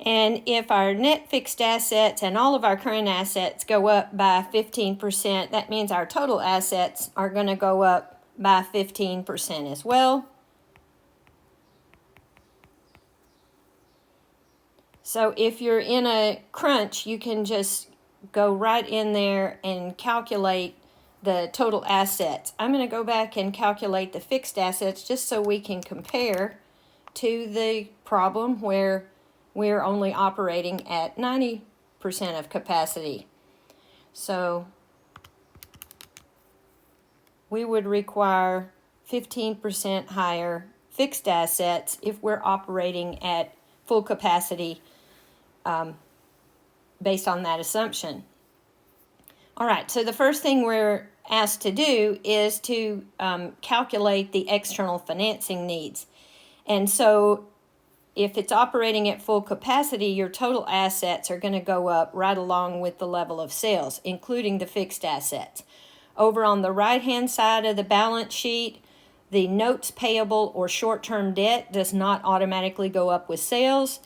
And if our net fixed assets and all of our current assets go up by 15%, that means our total assets are going to go up by 15% as well. So if you're in a crunch, you can just go right in there and calculate the total assets. I'm going to go back and calculate the fixed assets just so we can compare to the problem where we're only operating at 90% of capacity. So we would require 15% higher fixed assets if we're operating at full capacity based on that assumption. All right, so the first thing we're asked to do is to calculate the external financing needs. And so if it's operating at full capacity, your total assets are going to go up right along with the level of sales, including the fixed assets. Over on the right-hand side of the balance sheet, the notes payable or short-term debt does not automatically go up with sales.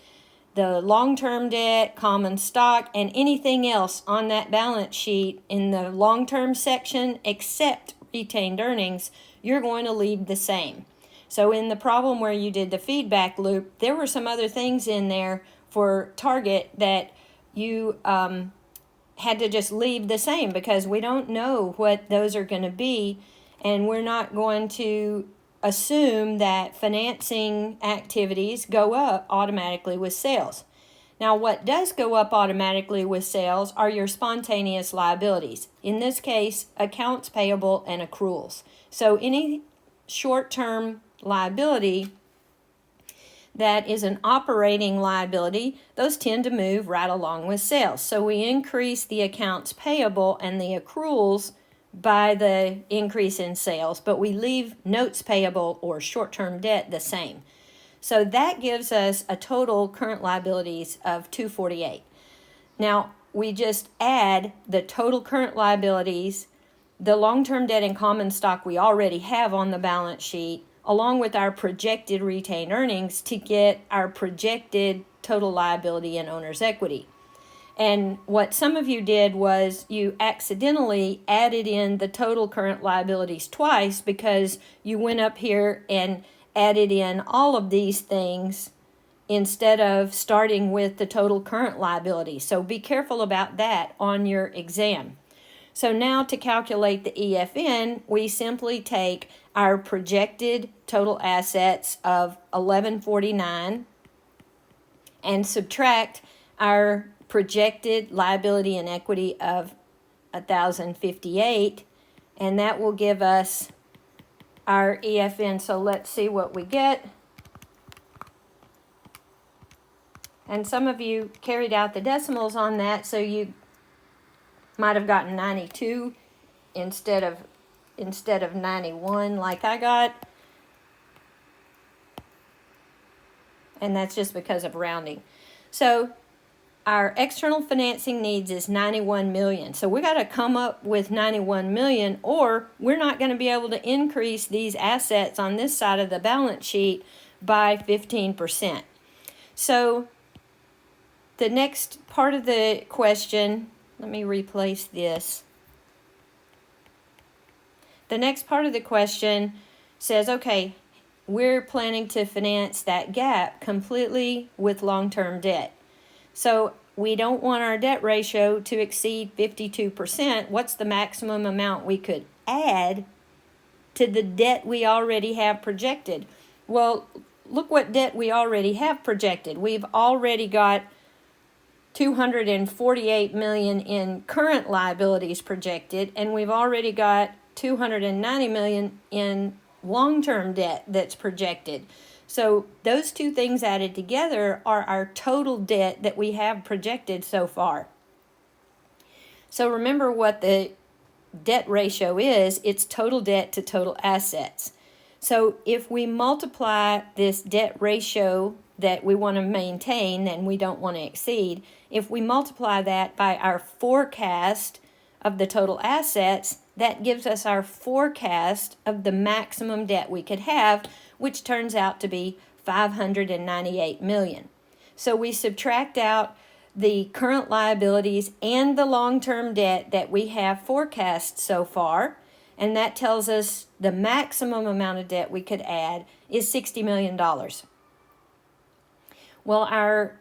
The long-term debt, common stock, and anything else on that balance sheet in the long-term section except retained earnings, you're going to leave the same. So in the problem where you did the feedback loop, there were some other things in there for Target that you had to just leave the same because we don't know what those are going to be, and we're not going to assume that financing activities go up automatically with sales. Now, what does go up automatically with sales are your spontaneous liabilities. In this case, accounts payable and accruals. So any short-term liability that is an operating liability, those tend to move right along with sales. So we increase the accounts payable and the accruals by the increase in sales, but we leave notes payable or short-term debt the same. So that gives us a total current liabilities of $248. Now, we just add the total current liabilities, the long-term debt and common stock we already have on the balance sheet, along with our projected retained earnings to get our projected total liability and owner's equity. And what some of you did was you accidentally added in the total current liabilities twice because you went up here and added in all of these things instead of starting with the total current liability. So be careful about that on your exam. So now to calculate the EFN, we simply take our projected total assets of $1149 and subtract our projected liability and equity of $1,058, and that will give us our EFN. So let's see what we get. And some of you carried out the decimals on that, so you might have gotten 92 instead of 91 like I got. And that's just because of rounding. So our external financing needs is $91 million. So we got to come up with $91 million, or we're not going to be able to increase these assets on this side of the balance sheet by 15%. So the next part of the question, let me replace this. The next part of the question says, okay, we're planning to finance that gap completely with long-term debt. So we don't want our debt ratio to exceed 52%. What's the maximum amount we could add to the debt we already have projected? Well, look what debt we already have projected. We've already got $248 million in current liabilities projected, and we've already got $290 million in long-term debt that's projected. So those two things added together are our total debt that we have projected so far. So remember what the debt ratio is. It's total debt to total assets. So if we multiply this debt ratio that we want to maintain and we don't want to exceed, if we multiply that by our forecast of the total assets, that gives us our forecast of the maximum debt we could have, which turns out to be $598 million. So we subtract out the current liabilities and the long-term debt that we have forecast so far, and that tells us the maximum amount of debt we could add is $60 million. Well, our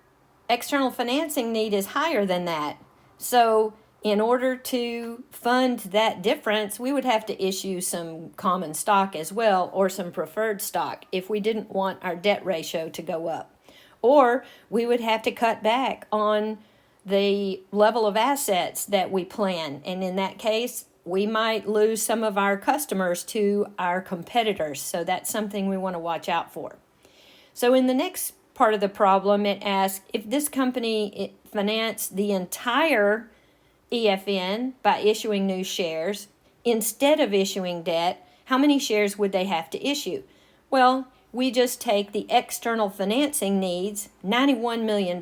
external financing need is higher than that. So in order to fund that difference, we would have to issue some common stock as well, or some preferred stock, if we didn't want our debt ratio to go up. Or we would have to cut back on the level of assets that we plan. And in that case, we might lose some of our customers to our competitors. So that's something we want to watch out for. So in the next part of the problem, it asks if this company financed the entire EFN by issuing new shares instead of issuing debt, how many shares would they have to issue? Well, we just take the external financing needs, $91 million,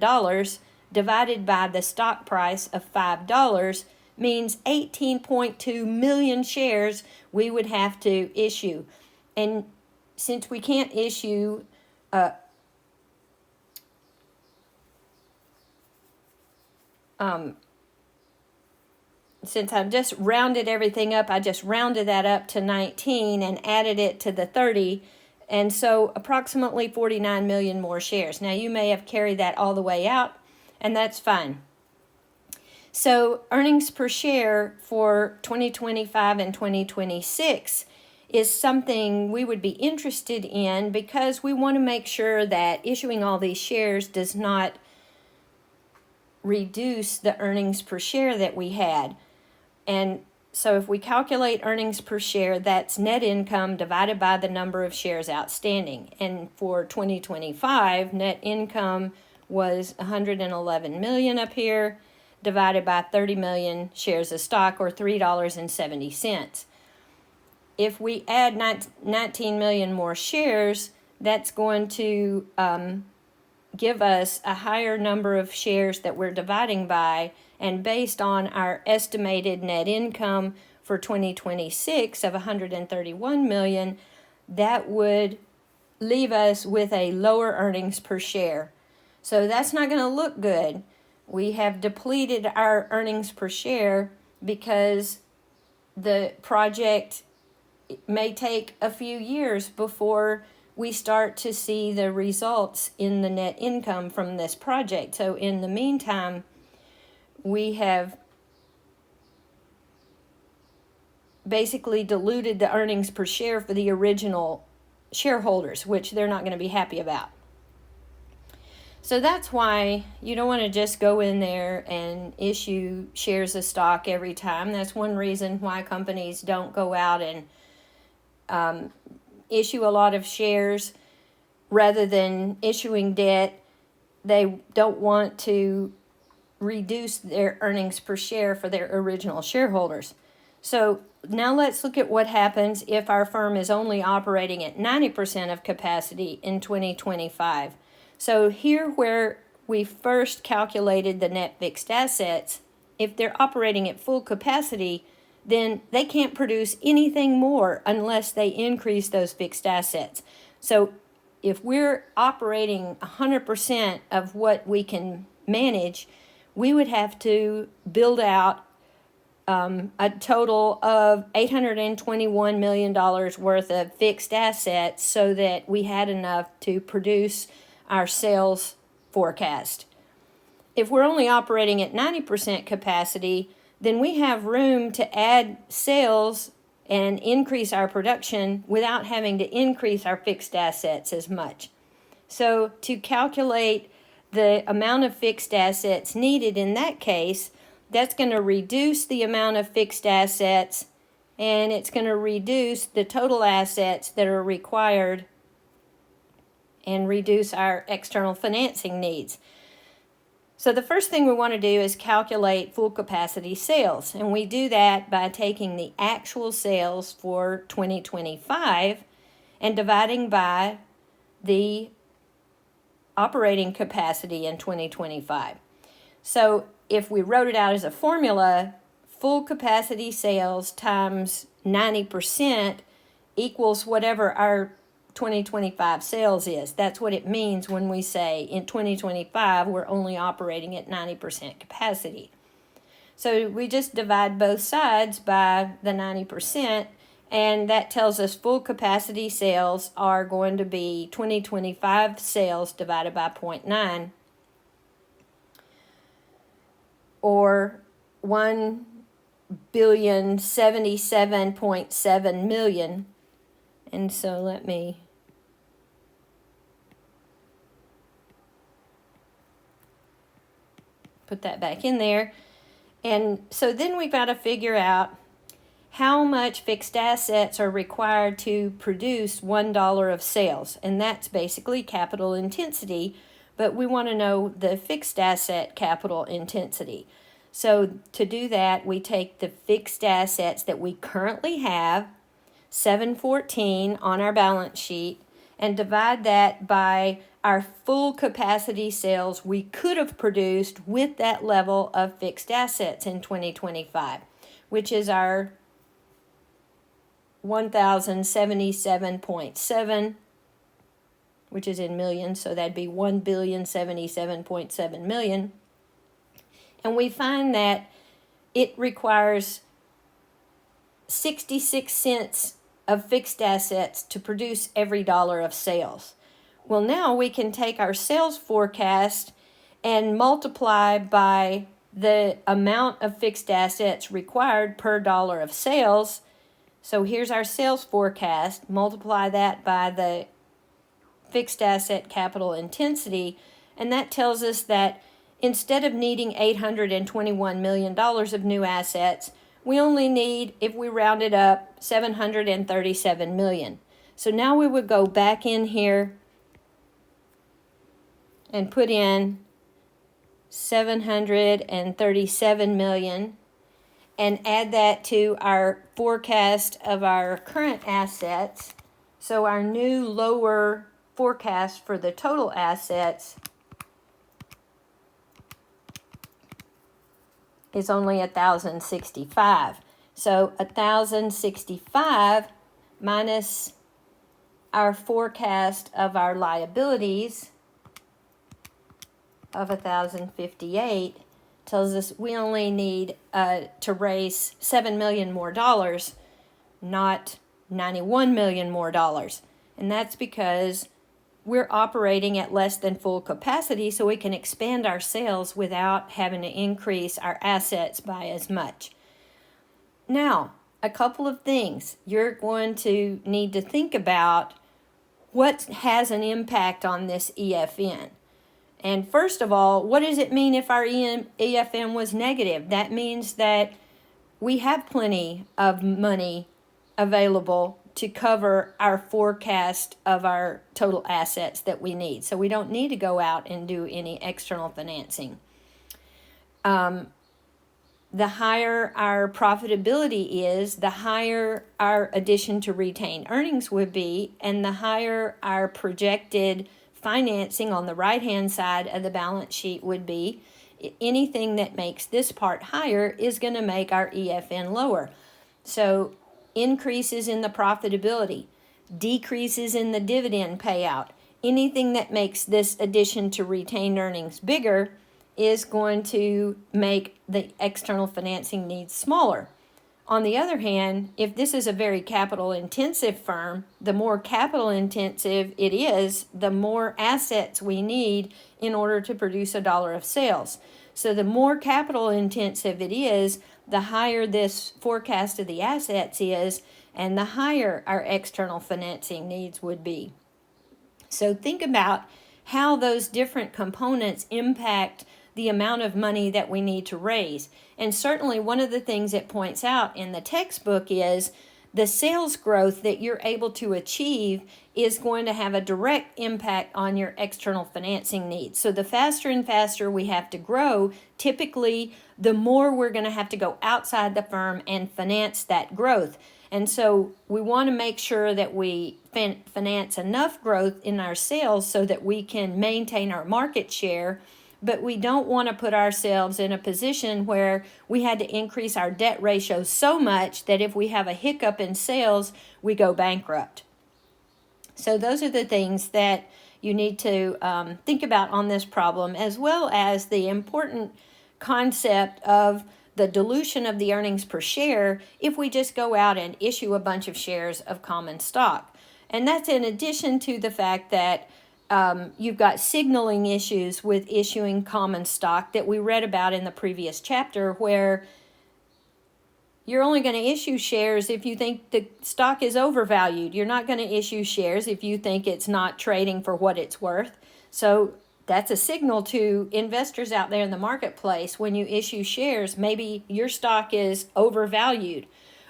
divided by the stock price of $5, means 18.2 million shares we would have to issue. And since we can't issue since I've just rounded everything up, I just rounded that up to 19 and added it to the 30, and so approximately 49 million more shares. Now you may have carried that all the way out, and that's fine. So earnings per share for 2025 and 2026 is something we would be interested in, because we want to make sure that issuing all these shares does not reduce the earnings per share that we had. And so if we calculate earnings per share, that's net income divided by the number of shares outstanding. And for 2025, net income was 111 million up here, divided by 30 million shares of stock, or $3.70. If we add 19 million more shares, that's going to give us a higher number of shares that we're dividing by, and based on our estimated net income for 2026 of 131 million, that would leave us with a lower earnings per share. So that's not going to look good. We have depleted our earnings per share because the project may take a few years before we start to see the results in the net income from this project. So in the meantime, we have basically diluted the earnings per share for the original shareholders, which they're not going to be happy about. So that's why you don't want to just go in there and issue shares of stock every time. That's one reason why companies don't go out and issue a lot of shares rather than issuing debt. They don't want to reduce their earnings per share for their original shareholders. So now let's look at what happens if our firm is only operating at 90% of capacity in 2025. So here where we first calculated the net fixed assets, if they're operating at full capacity, then they can't produce anything more unless they increase those fixed assets. So if we're operating 100% of what we can manage, we would have to build out a total of $821 million worth of fixed assets so that we had enough to produce our sales forecast. If we're only operating at 90% capacity, then we have room to add sales and increase our production without having to increase our fixed assets as much. So to calculate the amount of fixed assets needed in that case, that's going to reduce the amount of fixed assets, and it's going to reduce the total assets that are required and reduce our external financing needs. So the first thing we want to do is calculate full capacity sales, and we do that by taking the actual sales for 2025 and dividing by the operating capacity in 2025. So if we wrote it out as a formula, full capacity sales times 90% equals whatever our 2025 sales is. That's what it means when we say in 2025 we're only operating at 90% capacity. So we just divide both sides by the 90%, and that tells us full capacity sales are going to be 2025 sales divided by 0.9, or 1,077.7 million. And so let me put that back in there. And so then we've got to figure out how much fixed assets are required to produce $1 of sales. And that's basically capital intensity, but we want to know the fixed asset capital intensity. So to do that, we take the fixed assets that we currently have, 714 on our balance sheet, and divide that by our full capacity sales we could have produced with that level of fixed assets in 2025, which is our 1,077.7, which is in millions, so that'd be 1,077.7 million. And we find that it requires 66 cents of fixed assets to produce every dollar of sales. Well, now we can take our sales forecast and multiply by the amount of fixed assets required per dollar of sales. So here's our sales forecast, multiply that by the fixed asset capital intensity, and that tells us that instead of needing $821 million of new assets, we only need, if we round it up, $737 million. So now we would go back in here and put in $737 million and add that to our forecast of our current assets. So our new lower forecast for the total assets is only 1,065. So 1,065 minus our forecast of our liabilities of 1,058 tells us we only need to raise $7 million more dollars, not $91 million more dollars. And that's because we're operating at less than full capacity, so we can expand our sales without having to increase our assets by as much. Now, a couple of things. You're going to need to think about what has an impact on this EFN. And first of all, what does it mean if our EFN was negative? That means that we have plenty of money available to cover our forecast of our total assets that we need. So we don't need to go out and do any external financing. The higher our profitability is, the higher our addition to retained earnings would be, and the higher our projected financing on the right-hand side of the balance sheet would be. Anything that makes this part higher is going to make our EFN lower. So increases in the profitability, decreases in the dividend payout, anything that makes this addition to retained earnings bigger is going to make the external financing needs smaller. On the other hand, if this is a very capital intensive firm, the more capital intensive it is, the more assets we need in order to produce a dollar of sales. So the more capital intensive it is, the higher this forecast of the assets is, and the higher our external financing needs would be. So think about how those different components impact the amount of money that we need to raise. And certainly one of the things it points out in the textbook is the sales growth that you're able to achieve is going to have a direct impact on your external financing needs. So the faster and faster we have to grow, typically the more we're going to have to go outside the firm and finance that growth. And so we want to make sure that we finance enough growth in our sales so that we can maintain our market share, but we don't want to put ourselves in a position where we had to increase our debt ratio so much that if we have a hiccup in sales, we go bankrupt. So those are the things that you need to think about on this problem, as well as the important concept of the dilution of the earnings per share if we just go out and issue a bunch of shares of common stock. And that's in addition to the fact that you've got signaling issues with issuing common stock that we read about in the previous chapter, where you're only going to issue shares if you think the stock is overvalued. You're not going to issue shares if you think it's not trading for what it's worth. So that's a signal to investors out there in the marketplace. When you issue shares, maybe your stock is overvalued.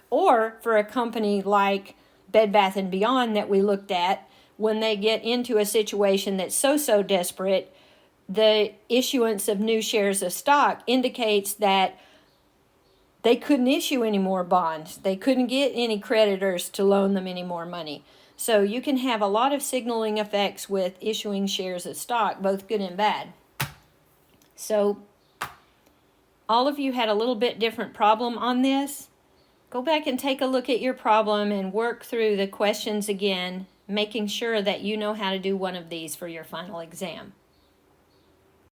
Or for a company like Bed Bath & Beyond that we looked at, when they get into a situation that's so desperate, the issuance of new shares of stock indicates that they couldn't issue any more bonds. They couldn't get any creditors to loan them any more money. So you can have a lot of signaling effects with issuing shares of stock, both good and bad. So all of you had a little bit different problem on this. Go back and take a look at your problem and work through the questions again, making sure that you know how to do one of these for your final exam.